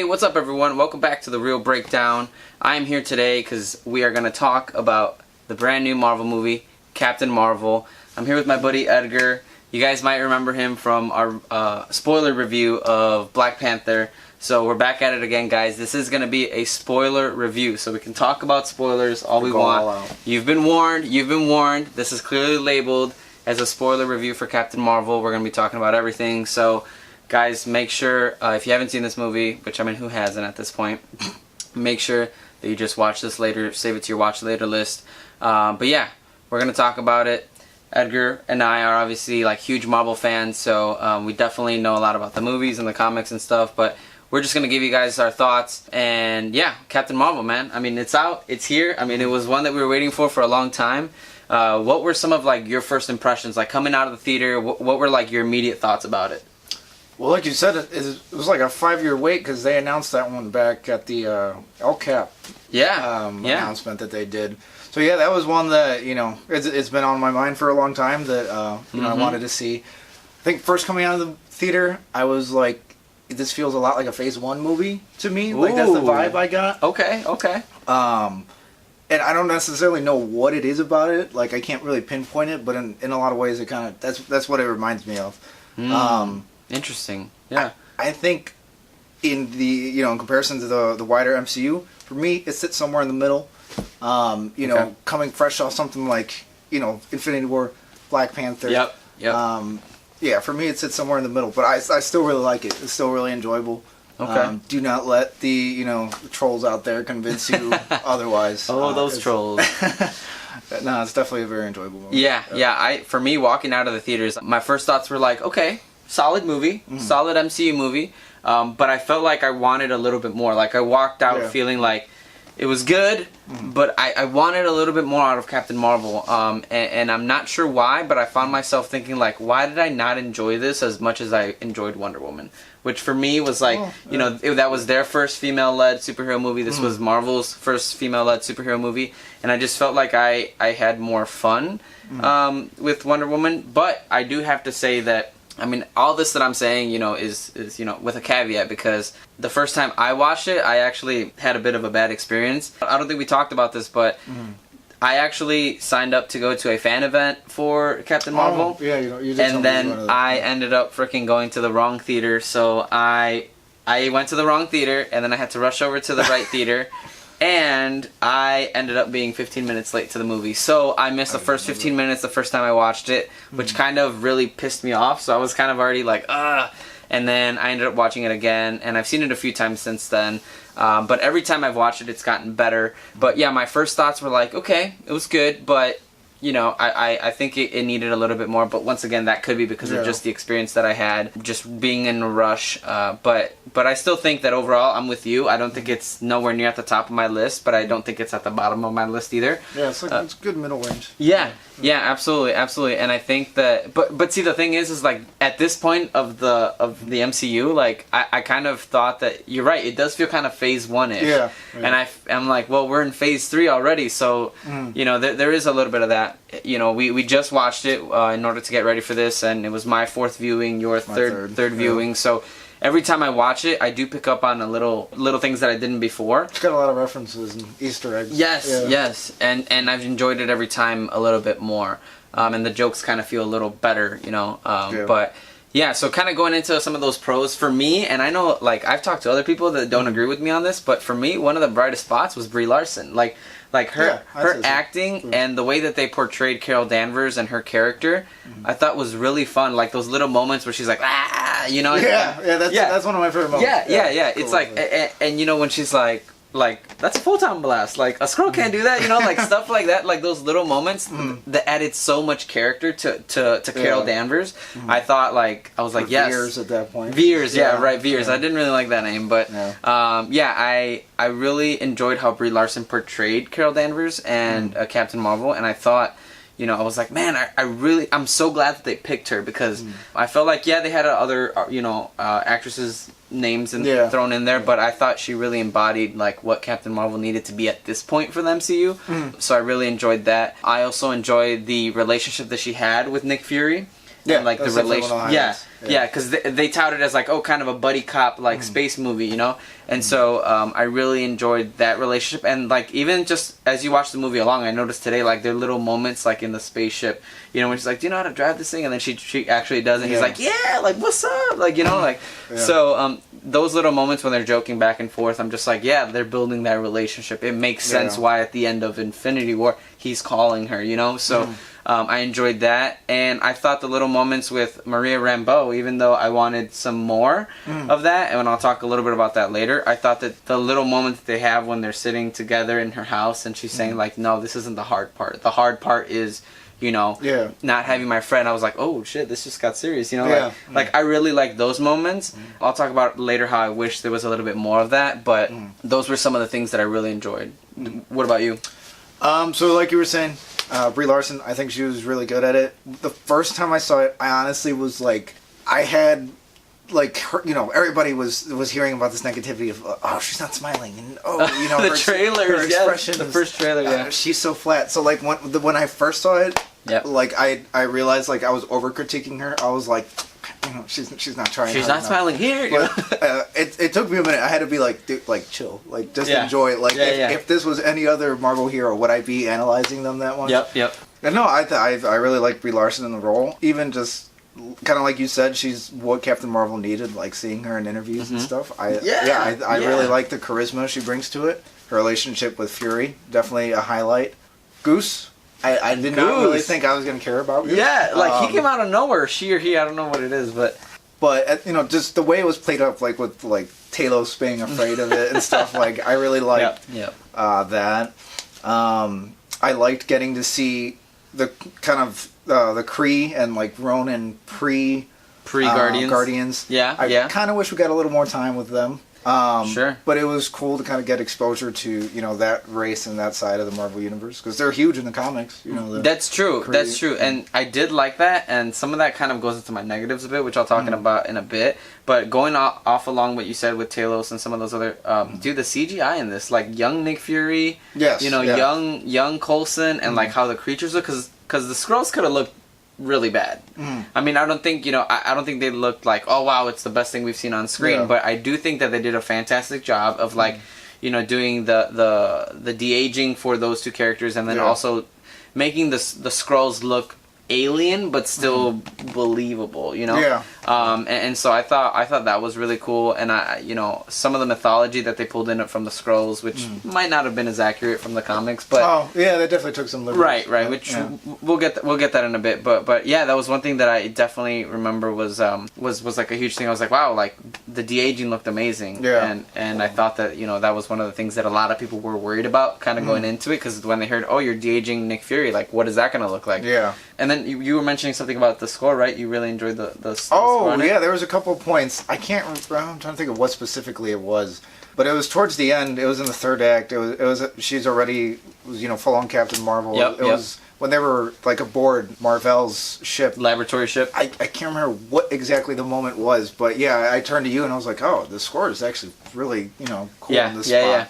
Hey, what's up everyone? Welcome back to The Real Breakdown. I am here today because we are going to talk about the brand new Marvel movie, Captain Marvel. I'm here with my buddy Edgar. You guys might remember him from our spoiler review of Black Panther. So we're back at it again, guys. This is going to be a spoiler review, so we can talk about spoilers all we want. You've been warned. You've been warned. This is clearly labeled as a spoiler review for Captain Marvel. We're going to be talking about everything. So guys, make sure, if you haven't seen this movie, which I mean, who hasn't at this point, make sure that you just watch this later, save it to your watch later list. But yeah, we're going to talk about it. Edgar and I are obviously like huge Marvel fans, so we definitely know a lot about the movies and the comics and stuff, but we're just going to give you guys our thoughts. And yeah, Captain Marvel, man. I mean, it's out, it's here. I mean, it was one that we were waiting for a long time. What were some of like your first impressions, like coming out of the theater? What were like your immediate thoughts about it? Well, like you said, it was like a 5-year wait because they announced that one back at the LCAP announcement that they did. So yeah, that was one that, you know, it's been on my mind for a long time that, you know, I wanted to see. I think first coming out of the theater, I was like, this feels a lot like a Phase 1 movie to me. Ooh. Like, that's the vibe I got. Okay, okay. And I don't necessarily know what it is about it. Like, I can't really pinpoint it, but in a lot of ways, it kind of, that's what it reminds me of. Interesting. Yeah. I think in the, you know, in comparison to the wider MCU, for me, it sits somewhere in the middle. You know, coming fresh off something like, you know, Infinity War, Black Panther. Yep. Yeah, for me, it sits somewhere in the middle, but I still really like it. It's still really enjoyable. Okay. Do not let the, you know, trolls out there convince you otherwise. Oh, those trolls. No, it's definitely a very enjoyable movie. Yeah. For me, walking out of the theaters, my first thoughts were like, okay, solid movie, solid MCU movie, but I felt like I wanted a little bit more. Like, I walked out feeling like it was good, but I wanted a little bit more out of Captain Marvel, and I'm not sure why, but I found myself thinking, like, why did I not enjoy this as much as I enjoyed Wonder Woman? Which for me was like, you know, that was their first female-led superhero movie. This was Marvel's first female-led superhero movie, and I just felt like I had more fun with Wonder Woman. But I do have to say that, I mean, all this that I'm saying, you know, is you know, with a caveat, because the first time I watched it, I actually had a bit of a bad experience. I don't think we talked about this, but I actually signed up to go to a fan event for Captain Marvel. Yeah, you did. And then I ended up freaking going to the wrong theater. So I went to the wrong theater, and then I had to rush over to the right theater. And I ended up being 15 minutes late to the movie. So I missed the first 15 minutes the first time I watched it, which kind of really pissed me off. So I was kind of already like, ugh. And then I ended up watching it again, and I've seen it a few times since then. But every time I've watched it, it's gotten better. But yeah, my first thoughts were like, okay, it was good, but you know, I think it needed a little bit more. But once again, that could be because of just the experience that I had, just being in a rush. But I still think that overall, I'm with you. I don't think it's nowhere near at the top of my list, but I don't think it's at the bottom of my list either. Yeah, it's like it's good middle range. Yeah, absolutely. And I think that, but see, the thing is like at this point of the MCU, like I kind of thought that you're right. It does feel kind of Phase 1-ish. Yeah. And I'm like, well, we're in Phase 3 already, so you know, there is a little bit of that. You know, we just watched it in order to get ready for this, and it was my fourth viewing, your third viewing. So every time I watch it, I do pick up on little things that I didn't before. It's got a lot of references and Easter eggs. Yes, and I've enjoyed it every time a little bit more, and the jokes kind of feel a little better, you know. But yeah, so kind of going into some of those pros for me, and I know like I've talked to other people that don't agree with me on this, but for me, one of the brightest spots was Brie Larson. Like her acting and the way that they portrayed Carol Danvers and her character, I thought was really fun. Like those little moments where she's like, ah, you know. That's one of my favorite moments. Yeah. It's cool. Like, and you know when she's like that's a photon blast. Like a squirrel can't do that, you know, like stuff like that. Like those little moments that added so much character to Carol Danvers. I thought I was like, yes. Veers at that point. Veers, Veers. I didn't really like that name, but I really enjoyed how Brie Larson portrayed Carol Danvers and Captain Marvel, and I thought, you know, I was like, man, I'm so glad that they picked her, because I felt like, they had other, you know, actresses' names thrown in there, but I thought she really embodied like what Captain Marvel needed to be at this point for the MCU. So I really enjoyed that. I also enjoyed the relationship that she had with Nick Fury. Yeah, and like the relation. Yeah, because they touted it as like, oh, kind of a buddy cop like space movie, you know. And so I really enjoyed that relationship, and like even just as you watch the movie along, I noticed today like there are little moments like in the spaceship, you know, when she's like, do you know how to drive this thing? And then she actually does, and he's like, yeah, like what's up, like, you know, like so those little moments when they're joking back and forth, I'm just like, yeah, they're building that relationship. It makes sense why at the end of Infinity War he's calling her, you know. So I enjoyed that, and I thought the little moments with Maria Rambeau, even though I wanted some more of that, and I'll talk a little bit about that later, I thought that the little moments that they have when they're sitting together in her house and she's saying like, no, this isn't the hard part. The hard part is, you know, not having my friend. I was like, oh shit, this just got serious, you know. Like I really like those moments. I'll talk about later how I wish there was a little bit more of that, but those were some of the things that I really enjoyed. What about you? So like you were saying, Brie Larson, I think she was really good at it. The first time I saw it, I honestly was like, I had like her, you know, everybody was hearing about this negativity of oh, she's not smiling, and oh, you know, the trailers, her expressions, the first trailer, she's so flat. So like when I first saw it, like I realized like I was over critiquing her. I was like, you know, she's not trying. She's not smiling here. But, it took me a minute. I had to be like, dude, like chill, like just enjoy it. Like if this was any other Marvel hero, would I be analyzing them that much? Yep. And no, I really like Brie Larson in the role. Even just kind of like you said, she's what Captain Marvel needed. Like seeing her in interviews and stuff. I really like the charisma she brings to it. Her relationship with Fury, definitely a highlight. Goose. I did not really think I was going to care about Goose. Yeah, like he came out of nowhere. She or he, I don't know what it is, but you know, just the way it was played up, like with like Talos being afraid of it and stuff. Like I really liked that. I liked getting to see the kind of the Kree and like Ronin Guardians. I kind of wish we got a little more time with them. Sure. But it was cool to kind of get exposure to, you know, that race and that side of the Marvel Universe, because they're huge in the comics. You know, that's true. That's true. And I did like that, and some of that kind of goes into my negatives a bit, which I'll talk about in a bit. But going off along what you said with Talos and some of those other, dude, the CGI in this, like young Nick Fury, you know, young Coulson, and like how the creatures look, because the Skrulls could have looked really bad. I mean, I don't think, you know, I don't think they looked like, oh wow, it's the best thing we've seen on screen, but I do think that they did a fantastic job of like, you know, doing the de-aging for those two characters, and then also making the Skrulls look alien but still believable, you know. And so I thought that was really cool, and I, you know, some of the mythology that they pulled in it from the Skrulls, which might not have been as accurate from the comics, but they definitely took some liberties. Right, which we'll get that in a bit, but yeah, that was one thing that I definitely remember was like a huge thing. I was like, wow, like the de-aging looked amazing, and I thought that, you know, that was one of the things that a lot of people were worried about kind of going into it, because when they heard, oh, you're de-aging Nick Fury, like what is that going to look like? And then you were mentioning something about the score, right? You really enjoyed the score. Oh, yeah, there was a couple of points. I can't remember. I'm trying to think of what specifically it was. But it was towards the end. It was in the third act. It was she's already, you know, full-on Captain Marvel. It was when they were, like, aboard Mar-Vell's ship. Laboratory ship. I can't remember what exactly the moment was. But, yeah, I turned to you and I was like, oh, the score is actually really, you know, cool in this spot.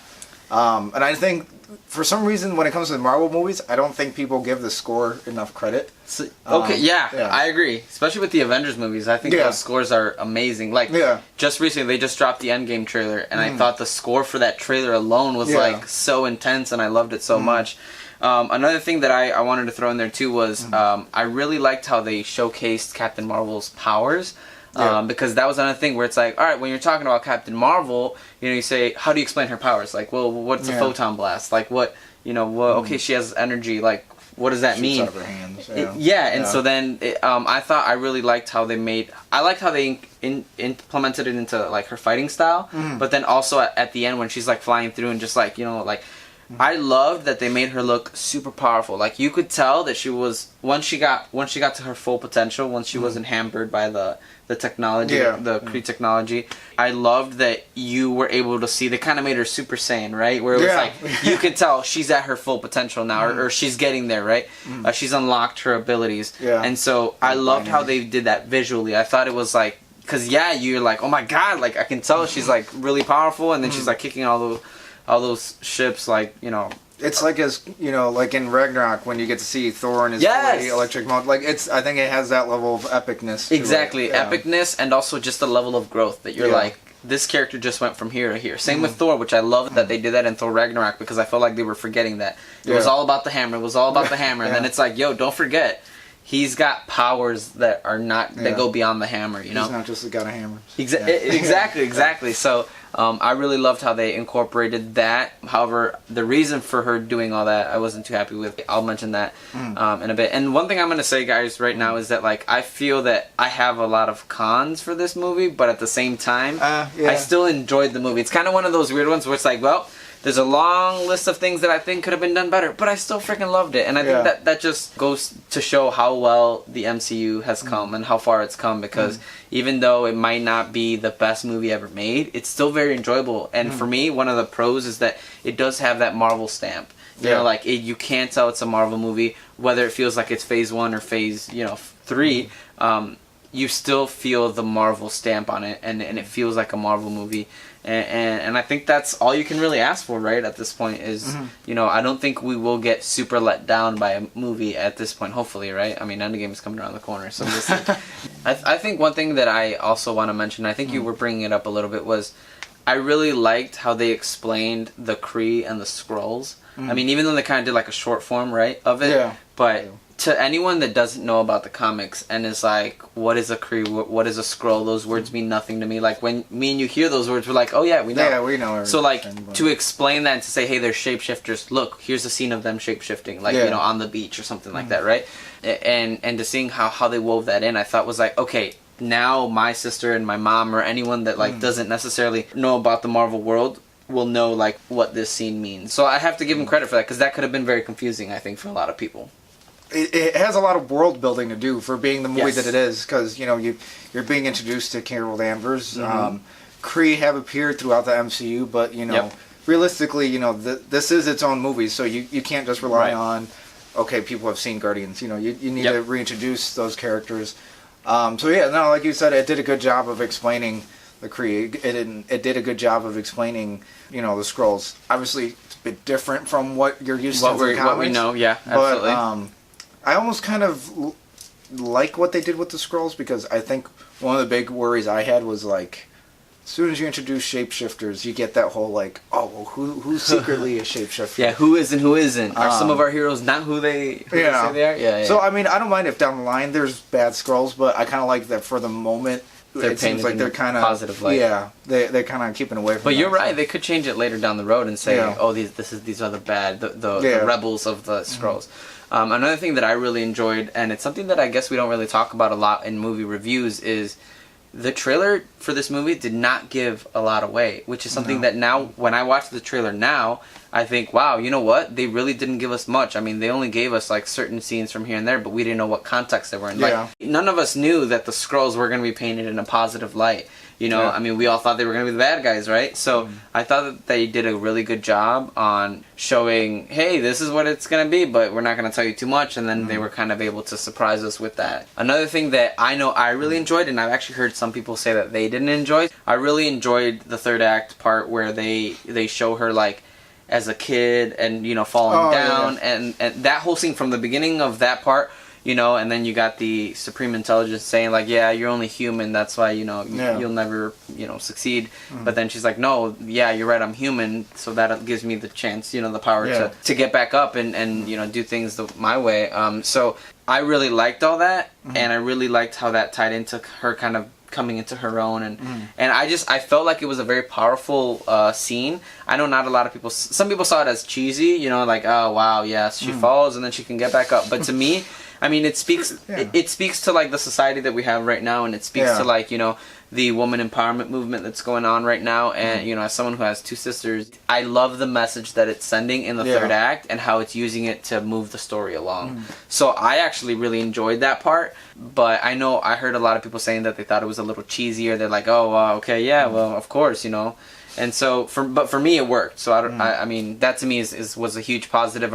And I think, for some reason, when it comes to the Marvel movies, I don't think people give the score enough credit. So, I agree. Especially with the Avengers movies, I think those scores are amazing. Like, just recently, they just dropped the Endgame trailer, and I thought the score for that trailer alone was like so intense, and I loved it so much. Another thing that I wanted to throw in there too was I really liked how they showcased Captain Marvel's powers. Because that was another thing where it's like, all right, when you're talking about Captain Marvel, you know, you say, how do you explain her powers? Like, well, what's a photon blast? Like, what, you know, well, okay, she has energy. Like, what does that mean? Out of her hands. So then I really liked how they implemented it into like her fighting style, but then also at the end when she's like flying through and just like, you know, like, I loved that they made her look super powerful. Like you could tell that she was once she got to her full potential, once she wasn't hampered by the technology, the Kree technology. I loved that you were able to see. They kind of made her Super Saiyan, right? Where it was like you could tell she's at her full potential now, or she's getting there, right? She's unlocked her abilities, and so I loved how they did that visually. I thought it was like, because you're like, oh my god, like I can tell she's like really powerful, and then she's like kicking all those ships, like, you know, It's like like in Ragnarok when you get to see Thor in his fully electric mode. Like I think it has that level of epicness. Exactly, epicness, and also just a level of growth that you're like, this character just went from here to here. Same with Thor, which I love that they did that in Thor Ragnarok because I felt like they were forgetting that. It was all about the hammer. It was all about the hammer, and then it's like, yo, don't forget. He's got powers that are not that go beyond the hammer. You know, he's not just a god of hammers. Exactly. So I really loved how they incorporated that. However, the reason for her doing all that, I wasn't too happy with. I'll mention that in a bit. And one thing I'm going to say, guys, right now is that like I feel that I have a lot of cons for this movie, but at the same time, I still enjoyed the movie. It's kind of one of those weird ones where it's like, well, there's a long list of things that I think could have been done better, but I still freaking loved it. And I think that just goes to show how well the MCU has come and how far it's come, because even though it might not be the best movie ever made, it's still very enjoyable. And for me, one of the pros is that it does have that Marvel stamp. You know, like you can't tell it's a Marvel movie, whether it feels like it's phase 1 or phase 3. You still feel the Marvel stamp on it, and it feels like a Marvel movie. And I think that's all you can really ask for, right, at this point is, I don't think we will get super let down by a movie at this point, hopefully, right? I mean, Endgame is coming around the corner, so we'll see. I think one thing that I also want to mention, I think you were bringing it up a little bit, was I really liked how they explained the Kree and the Skrulls. I mean, even though they kind of did like a short form, right, of it, but to anyone that doesn't know about the comics and is like, what is a Kree, what is a Skrull, those words mean nothing to me. Like, when me and you hear those words, we're like, oh yeah, we know. Yeah, we know everything. So like, to explain that and to say, hey, they're shapeshifters, look, here's a scene of them shapeshifting, like, on the beach or something like that, right? And to seeing how they wove that in, I thought was like, okay, now my sister and my mom or anyone that like doesn't necessarily know about the Marvel world will know like what this scene means. So I have to give them credit for that, because that could have been very confusing, I think, for a lot of people. It has a lot of world building to do for being the movie that it is, because you're being introduced to Carol Danvers. Kree have appeared throughout the MCU, but realistically, this is its own movie, so you can't just rely on people have seen Guardians. You need to reintroduce those characters. Like you said, it did a good job of explaining the Kree. It did a good job of explaining the Skrulls. Obviously, it's a bit different from what you're used to in the comics. What we know, absolutely. But I almost kind of like what they did with the Skrulls, because I think one of the big worries I had was like, as soon as you introduce shapeshifters, you get that whole like, oh, well, who's secretly a shapeshifter? Yeah, who is and who isn't? Are some of our heroes not who they say they are? Yeah. So I mean, I don't mind if down the line there's bad Skrulls, but I kind of like that for the moment. It seems like they're kind of positive light. Yeah, they're kind of keeping away from. But you're right; they could change it later down the road and say, "Oh, these are the bad, the rebels of the Skrulls." Another thing that I really enjoyed, and it's something that I guess we don't really talk about a lot in movie reviews, is the trailer for this movie did not give a lot away, which is something that now, when I watch the trailer now, I think, wow, you know what? They really didn't give us much. I mean, they only gave us like certain scenes from here and there, but we didn't know what context they were in. Like, none of us knew that the Skrulls were going to be painted in a positive light. I mean, we all thought they were going to be the bad guys, right? So I thought that they did a really good job on showing, hey, this is what it's going to be, but we're not going to tell you too much. And then they were kind of able to surprise us with that. Another thing that I know I really enjoyed, and I've actually heard some people say that they didn't enjoy, I really enjoyed the third act part where they show her like as a kid and falling down, and that whole scene from the beginning of that part, and then you got the Supreme Intelligence saying like, yeah, you're only human, that's why you'll never succeed. But then she's like, no, yeah, you're right, I'm human, so that gives me the chance, the power to get back up and do things my way. So I really liked all that, and I really liked how that tied into her kind of coming into her own, and I felt like it was a very powerful scene. I know not a lot of people, some people saw it as cheesy, like, oh wow, yes, she falls and then she can get back up, but to me, I mean, it speaks it speaks to like the society that we have right now, and it speaks to like the woman empowerment movement that's going on right now. And as someone who has two sisters, I love the message that it's sending in the third act and how it's using it to move the story along. So I actually really enjoyed that part, but I know I heard a lot of people saying that they thought it was a little cheesy, or they're like, oh okay, yeah, well, of course, and so for me it worked. So I mean, that to me was a huge positive.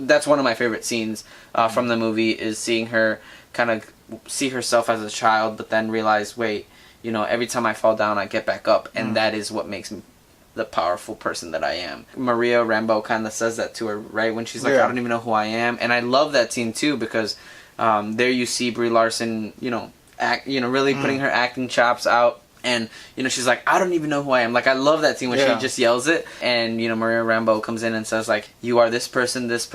That's one of my favorite scenes from the movie, is seeing her kind of see herself as a child, but then realize, wait, every time I fall down I get back up, and that is what makes me the powerful person that I am. Maria Rambeau kind of says that to her, right? When she's like, I don't even know who I am. And I love that scene too, because there you see Brie Larson, really putting her acting chops out. And, she's like, I don't even know who I am. Like, I love that scene when she just yells it. And, Maria Rambeau comes in and says, like, you are this person, and this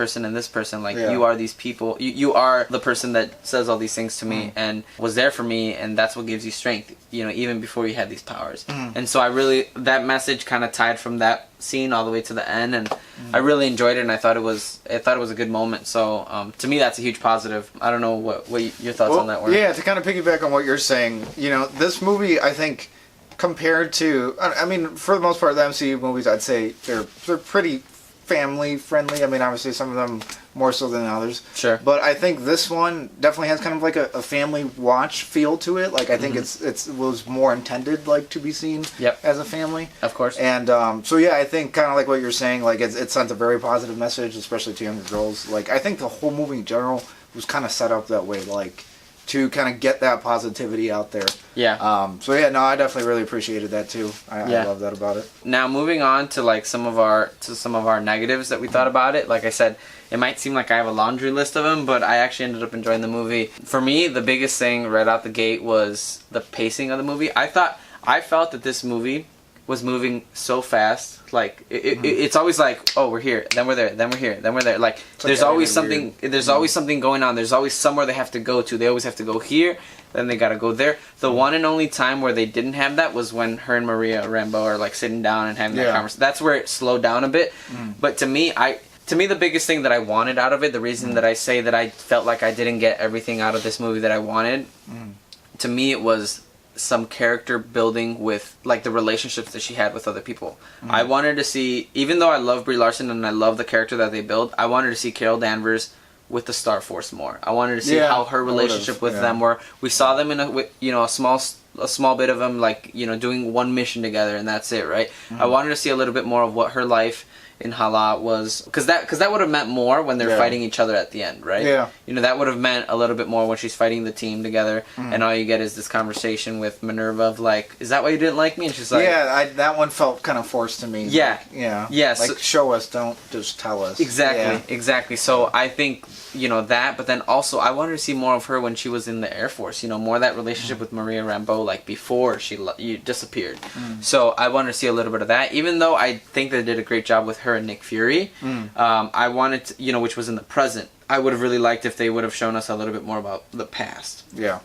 person. Like, you are these people. You are the person that says all these things to me and was there for me. And that's what gives you strength, even before you had these powers. And so that message kind of tied from that scene all the way to the end. And I really enjoyed it. And I thought it was a good moment. So, to me, that's a huge positive. I don't know what your thoughts on that were. Yeah, to kind of piggyback on what you're saying, this movie, I think, compared to, I mean, for the most part, the MCU movies, I'd say they're pretty family friendly. I mean, obviously some of them more so than others. Sure. But I think this one definitely has kind of like a family watch feel to it. Like, I think it was more intended, like, to be seen as a family. Of course. And so yeah, I think kind of like what you're saying, like it sent a very positive message, especially to younger girls. Like, I think the whole movie in general was kind of set up that way, like, to kind of get that positivity out there. Yeah. So yeah, no, I definitely really appreciated that too. I love that about it. Now moving on to like some of our negatives that we thought about it. Like I said, it might seem like I have a laundry list of them, but I actually ended up enjoying the movie. For me, the biggest thing right out the gate was the pacing of the movie. I felt that this movie was moving so fast. Like it's always like, oh, we're here, then we're there, then we're here, then we're there. Like there's always something. There's always something going on. There's always somewhere they have to go to. They always have to go here, then they gotta go there. The one and only time where they didn't have that was when her and Maria Rambeau are like sitting down and having that conversation. That's where it slowed down a bit. But to me, the biggest thing that I wanted out of it, the reason that I say that I felt like I didn't get everything out of this movie that I wanted, to me it was some character building with like the relationships that she had with other people. I wanted to see, even though I love Brie Larson and I love the character that they build, I wanted to see Carol Danvers with the Star Force more. I wanted to see how her relationship with them were. We saw them in a small bit of them, like, doing one mission together, and that's it, right? I wanted to see a little bit more of what her life in Hala was, because that would have meant more when they're fighting each other at the end, right? Yeah. That would have meant a little bit more when she's fighting the team together, and all you get is this conversation with Minerva of like, is that why you didn't like me? And she's like, that one felt kind of forced to me. Yeah. Like, like so, show us, don't just tell us. Exactly. So I think that, but then also I wanted to see more of her when she was in the Air Force. More of that relationship with Maria Rambeau, like before she disappeared. So I wanted to see a little bit of that, even though I think they did a great job with her and Nick Fury. I wanted to, which was in the present. I would have really liked if they would have shown us a little bit more about the past. Yeah.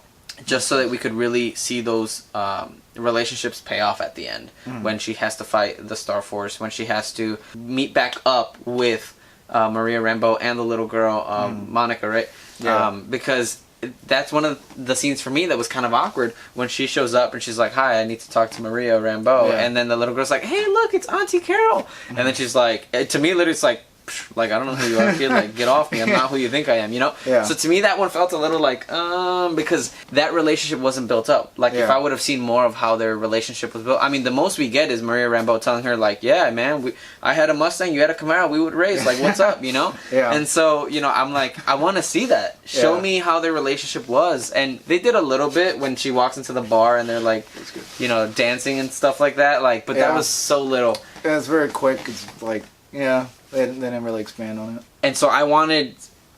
Just so that we could really see those relationships pay off at the end, when she has to fight the Star Force, when she has to meet back up with Maria Rambeau and the little girl, Monica, right? Yeah. Because that's one of the scenes for me that was kind of awkward, when she shows up and she's like, hi, I need to talk to Maria Rambeau. And then the little girl's like, hey, look, it's Auntie Carol. And then she's like, to me, literally, it's like, I don't know who you are, kid. Like, get off me. I'm not who you think I am, Yeah. So to me, that one felt a little like, because that relationship wasn't built up. Like, if I would have seen more of how their relationship was built. I mean, the most we get is Maria Rambeau telling her, like, yeah, man, I had a Mustang, you had a Camaro, we would race. Like, what's up, Yeah. And so, I'm like, I want to see that. Show me how their relationship was. And they did a little bit when she walks into the bar and they're like, dancing and stuff like that. Like, but that was so little. Yeah, it's very quick. It's like, they didn't really expand on it. And so I wanted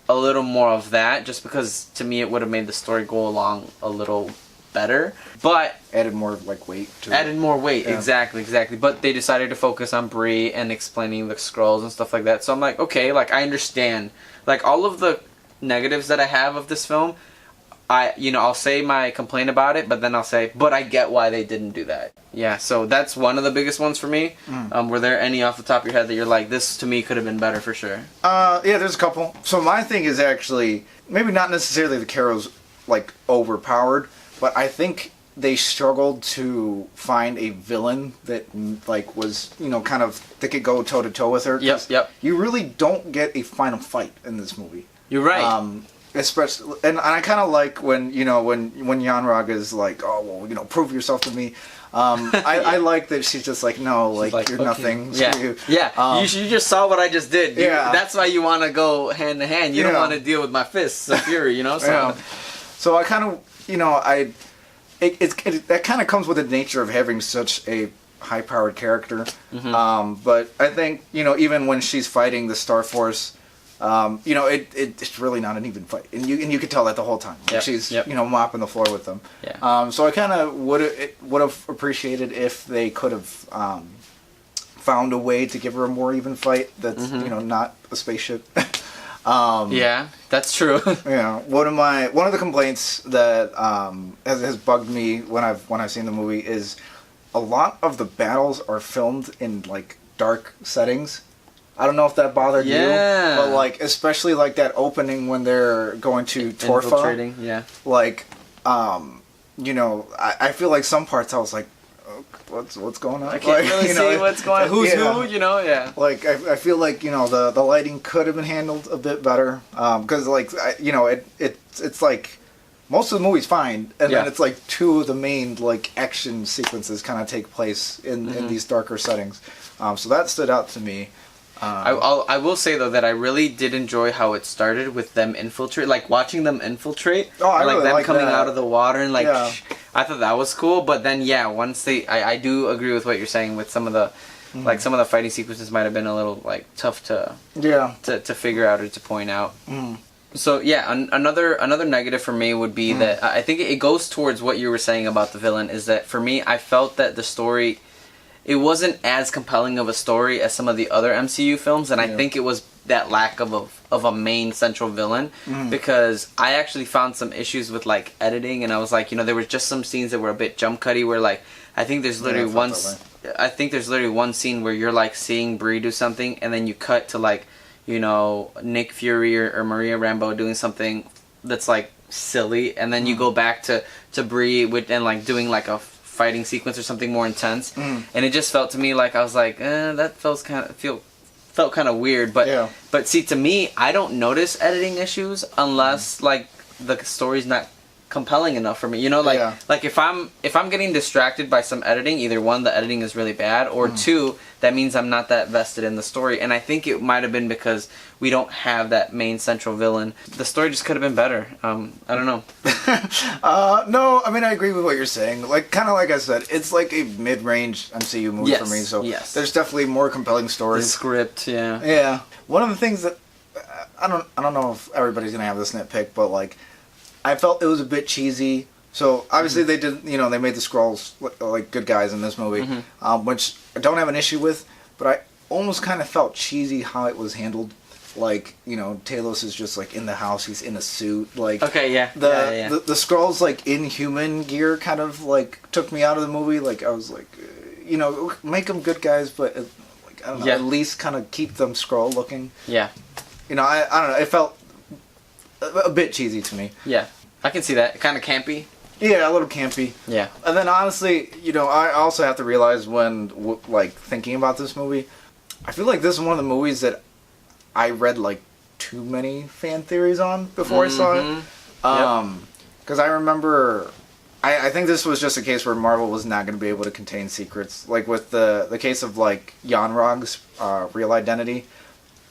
a little more of that, just because to me it would have made the story go along a little better. But added more weight to it. More weight, exactly. But they decided to focus on Brie and explaining the Skrulls and stuff like that. So I'm like, okay, like I understand. Like all of the negatives that I have of this film, I'll say my complaint about it, but then I'll say, but I get why they didn't do that. Yeah, so that's one of the biggest ones for me. Were there any off the top of your head that you're like, this to me could have been better for sure? Yeah, there's a couple. So my thing is actually, maybe not necessarily the Carol's like overpowered, but I think they struggled to find a villain that like was, kind of, they could go toe to toe with her. Yep. You really don't get a final fight in this movie. You're right. Especially, and I kind of like when when Yanrog is like, oh well, prove yourself to me. I like that she's just like, no, like you're okay. Nothing. You just saw what I just did. That's why you want to go hand to hand. You don't want to deal with my fists of fury, So, so I kind of, that kind of comes with the nature of having such a high-powered character. Mm-hmm. But I think, you know, even when she's fighting the Star Force, you know, it's really not an even fight, and you could tell that the whole time. Like she's you know, mopping the floor with them. Yeah. So I kind of would have appreciated if they could have found a way to give her a more even fight. That's Mm-hmm. you know, not a spaceship. Yeah, that's true. Yeah, one of the complaints that has bugged me when I've seen the movie is a lot of the battles are filmed in like dark settings. I don't know if that bothered you, but like especially like that opening when they're going to Torfa, infiltrating. Yeah, like you know, I feel like some parts I was like, oh, what's going on? I can't like, really see what's going on. Who's who? You know, yeah. Like I feel like, you know, the lighting could have been handled a bit better, because like you know, it's like most of the movie's fine, and then it's like two of the main like action sequences kind of take place in these darker settings, so that stood out to me. I will say though that I really did enjoy how it started with them infiltrate, like watching them infiltrate, I like really them like coming that. out of the water and like Yeah. I thought that was cool. But then once I do agree with what you're saying with some of the like some of the fighting sequences might have been a little like tough to figure out or to point out. So another negative for me would be that I think it goes towards what you were saying about the villain, is that for me I felt that the story, it wasn't as compelling of a story as some of the other MCU films, and I think it was that lack of a main central villain, because I actually found some issues with like editing, and I was like, you know, there were just some scenes that were a bit jump cutty where like I think there's literally one scene where you're like seeing Brie do something, and then you cut to like, you know, Nick Fury or Maria Rambeau doing something that's like silly, and then you go back to Brie and like doing like a fighting sequence or something more intense, and it just felt to me like I was like, that felt kind of weird. But see, to me, I don't notice editing issues unless like the story's not compelling enough for me. You know, like if I'm getting distracted by some editing, either one, the editing is really bad, or two, that means I'm not that vested in the story. And I think it might have been because we don't have that main central villain. The story just could have been better. I don't know. No, I mean, I agree with what you're saying. Like, kind of like I said, it's like a mid-range MCU movie for me. So there's definitely more compelling stories. The script, yeah. One of the things that I don't know if everybody's gonna have this nitpick, but like, I felt it was a bit cheesy. So obviously they did, you know, they made the Skrulls like good guys in this movie, which I don't have an issue with, but I almost kind of felt cheesy how it was handled. Like, you know, Talos is just like in the house, he's in a suit. Like, the Skrulls like Inhuman gear kind of like took me out of the movie. Like, I was like, you know, make them good guys, but like, I don't know, at least kind of keep them Skrull looking. Yeah. You know, I don't know, it felt a bit cheesy to me. Yeah, I can see that. Kind of campy. Yeah, a little campy. Yeah. And then honestly, you know, I also have to realize when like thinking about this movie, I feel like this is one of the movies that I read like too many fan theories on before I saw it. Because I remember, I think this was just a case where Marvel was not going to be able to contain secrets. Like with the case of like Yon-Rog's real identity.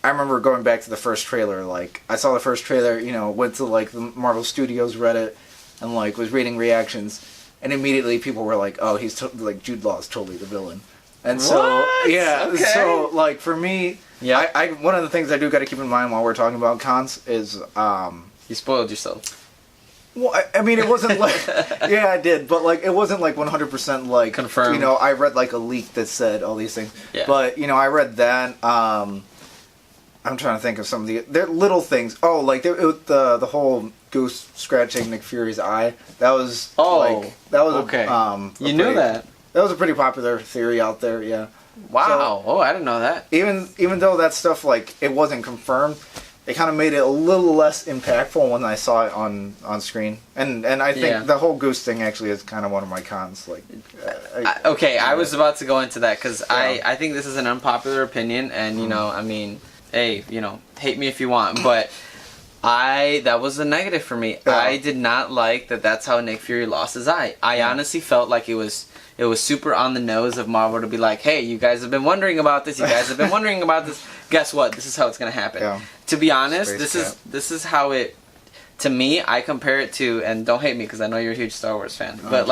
I remember going back to the first trailer. Like, I saw the first trailer, you know, went to like the Marvel Studios Reddit and like was reading reactions, and immediately people were like, "Oh, he's like Jude Law is totally the villain." And so so like for me, I one of the things I do got to keep in mind while we're talking about cons is you spoiled yourself. Well, I mean, it wasn't like I did, but like it wasn't like 100% like confirmed. You know, I read like a leak that said all these things, but you know, I read that. I'm trying to think of some of they're little things. Oh, like the whole goose scratching Nick Fury's eye. That was okay. You knew that. That was a pretty popular theory out there. Yeah. Wow. So, I didn't know that. Even though that stuff like it wasn't confirmed, it kind of made it a little less impactful when I saw it on screen. And I think the whole goose thing actually is kind of one of my cons. Like, I was about to go into that because I think this is an unpopular opinion, and you know, I mean. Hey, you know, hate me if you want, but that was a negative for me. Yeah. I did not like that that's how Nick Fury lost his eye. I honestly felt like it was super on the nose of Marvel to be like, hey, you guys have been wondering about this, guess what? This is how it's going to happen. Yeah. To be honest, this is how it, to me, I compare it to, and don't hate me because I know you're a huge Star Wars fan, but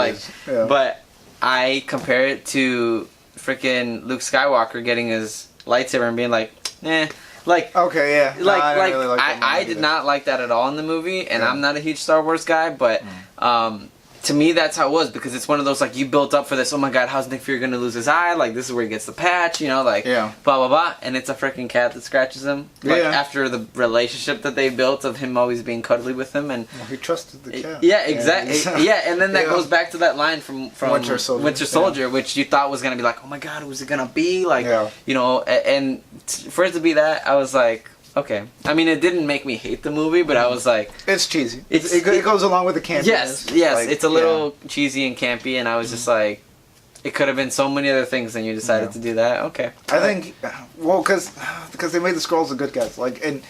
but I compare it to freaking Luke Skywalker getting his lightsaber and being like, eh. Like, okay, yeah. Like, no, I did not like that at all in the movie, and I'm not a huge Star Wars guy, but to me, that's how it was, because it's one of those, like, you built up for this, oh my god, how's Nick Fury gonna lose his eye? Like, this is where he gets the patch, you know, like, blah, blah, blah, and it's a freaking cat that scratches him. Like, after the relationship that they built of him always being cuddly with him, and... Well, he trusted the cat. Yeah, exactly. Yeah, and then that goes back to that line from Winter Soldier, which you thought was gonna be like, oh my god, who's it gonna be? Like, you know, and for it to be that, I was like... Okay. I mean, it didn't make me hate the movie, but I was like... It's cheesy. It goes along with the campiness. Yes, like, it's a little cheesy and campy, and I was just like... It could have been so many other things, and you decided to do that. Okay. I think... Well, because they made the Skrulls the good guys. Like, and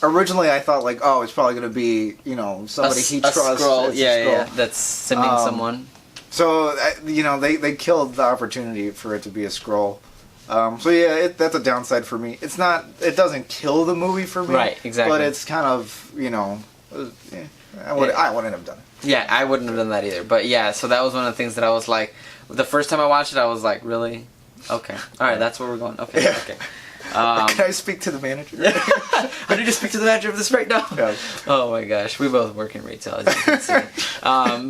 originally I thought, like, oh, it's probably going to be, you know, somebody he trusts. Skrull. Yeah, that's simming someone. So, you know, they killed the opportunity for it to be a Skrull. So yeah, that's a downside for me. It's not. It doesn't kill the movie for me. Right. Exactly. But it's kind of, you know, I wouldn't have done it. Yeah, I wouldn't have done that either. But yeah, so that was one of the things that I was like, the first time I watched it, I was like, really? Okay. All right, that's where we're going. Okay. Yeah. Okay. Can I speak to the manager? I need to speak to the manager of this right now. Yeah. Oh my gosh, we both work in retail, as you can see.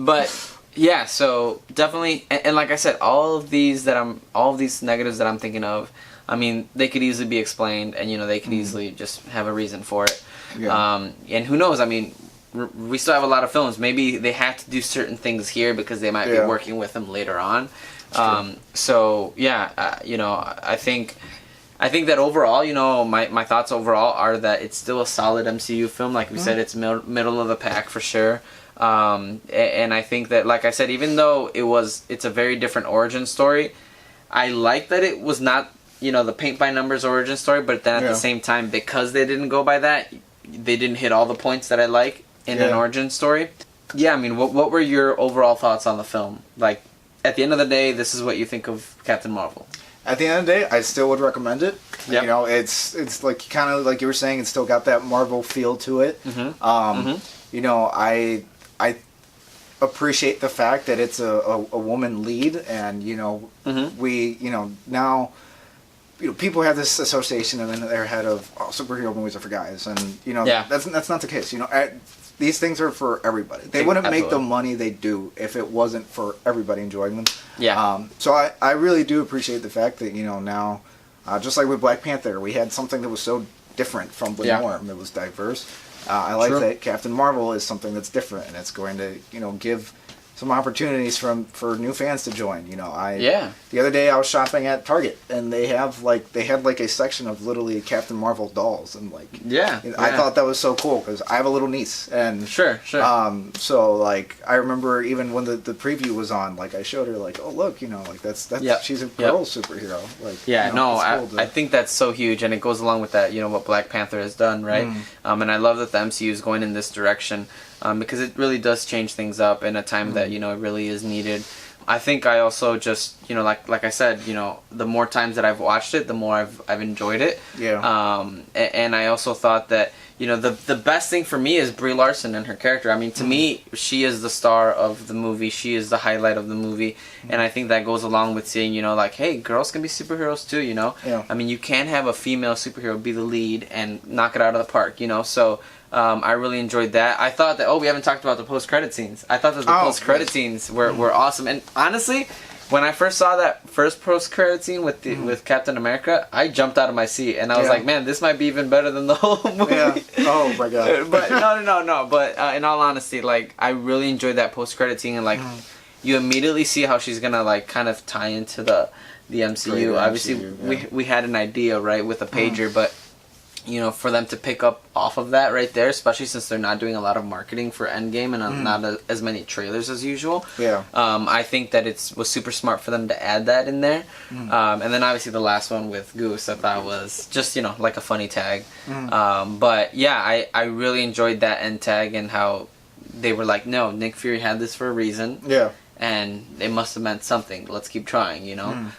But. Yeah, so definitely, and like I said, all of these negatives that I'm thinking of, I mean, they could easily be explained, and you know, they could easily just have a reason for it. Yeah. And who knows? I mean, we still have a lot of films. Maybe they have to do certain things here because they might be working with them later on. So yeah, you know, I think that overall, you know, my thoughts overall are that it's still a solid MCU film. Like we said, it's middle of the pack for sure. And I think that, like I said, even though it's a very different origin story, I like that it was not, you know, the paint by numbers origin story, but then at the same time, because they didn't go by that, they didn't hit all the points that I like in an origin story. Yeah, I mean, what were your overall thoughts on the film? Like, at the end of the day, this is what you think of Captain Marvel. At the end of the day, I still would recommend it. Yep. You know, it's like, kind of like you were saying, it's still got that Marvel feel to it. You know, I appreciate the fact that it's a woman lead, and you know, we, you know, now, you know, people have this association in their head of superhero movies are for guys, and you know, that's not the case. You know, these things are for everybody. They wouldn't make the money they do if it wasn't for everybody enjoying them. Yeah. So I really do appreciate the fact that, you know, now, just like with Black Panther, we had something that was so different from the norm. It was diverse. I like that Captain Marvel is something that's different, and it's going to, you know, give some opportunities for new fans to join. You know, the other day I was shopping at Target, and they had a section of literally Captain Marvel dolls, and like I thought that was so cool because I have a little niece, and sure. So like I remember even when the preview was on, like I showed her like, oh look, you know, like that's she's a girl superhero. Like you know, I think that's so huge, and it goes along with that, you know, what Black Panther has done, right? And I love that the MCU is going in this direction. Because it really does change things up in a time that, you know, it really is needed. I think I also just, you know, like I said, you know, the more times that I've watched it, the more I've enjoyed it. Yeah. And I also thought that, you know, the best thing for me is Brie Larson and her character. I mean, to me, she is the star of the movie. She is the highlight of the movie. And I think that goes along with saying, you know, like, hey, girls can be superheroes too, you know? Yeah. I mean, you can have a female superhero be the lead and knock it out of the park, you know? So I really enjoyed that. I thought that, we haven't talked about the post-credit scenes. I thought that the post-credit scenes were awesome. And honestly, when I first saw that first post-credit scene with Captain America, I jumped out of my seat, and I was like, man, this might be even better than the whole movie. Yeah. Oh my god. But no. But in all honesty, like, I really enjoyed that post-credit scene, and like, you immediately see how she's gonna like kind of tie into the MCU. Obviously, we had an idea, right, with a pager, but you know, for them to pick up off of that right there, especially since they're not doing a lot of marketing for Endgame and not as many trailers as usual. Yeah. I think that was super smart for them to add that in there. And then obviously the last one with Goose, I thought was just, you know, like a funny tag. But yeah, I really enjoyed that end tag and how they were like, no, Nick Fury had this for a reason. Yeah. And it must have meant something. Let's keep trying, you know?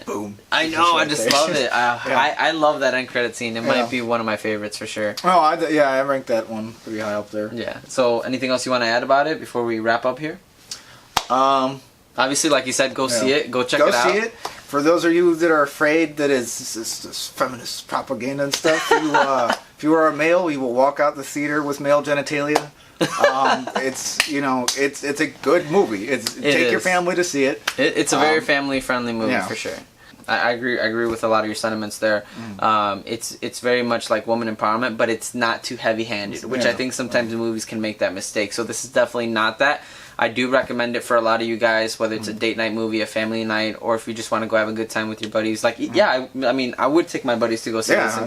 Boom. I know, I just love it. I love that end credit scene. It might be one of my favorites for sure. Oh, I ranked that one pretty high up there. Yeah. So, anything else you want to add about it before we wrap up here? Obviously, like you said, go see it. Go check it out. Go see it. for those of you that are afraid that it's this feminist propaganda and stuff, if you are a male, you will walk out the theater with male genitalia. It's a good movie. Take your family to see it. It's a very family friendly movie for sure. I agree with a lot of your sentiments there. It's very much like woman empowerment, but it's not too heavy handed, which I think sometimes movies can make that mistake. So this is definitely not that. I do recommend it for a lot of you guys, whether it's a date night movie, a family night, or if you just want to go have a good time with your buddies. Like, I mean, I would take my buddies to go see this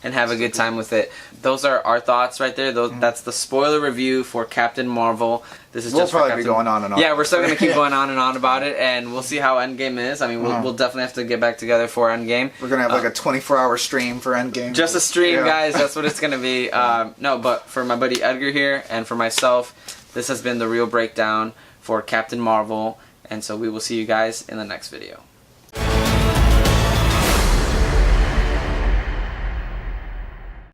and have a good time with it. Those are our thoughts right there. That's the spoiler review for Captain Marvel. This is just probably be going on and on. Yeah, we're still going to keep going on and on about it, and we'll see how Endgame is. I mean, we'll definitely have to get back together for Endgame. We're going to have like a 24-hour stream for Endgame. Just a stream, guys. That's what it's going to be. No, but for my buddy Edgar here and for myself, this has been the real breakdown for Captain Marvel, and so we will see you guys in the next video.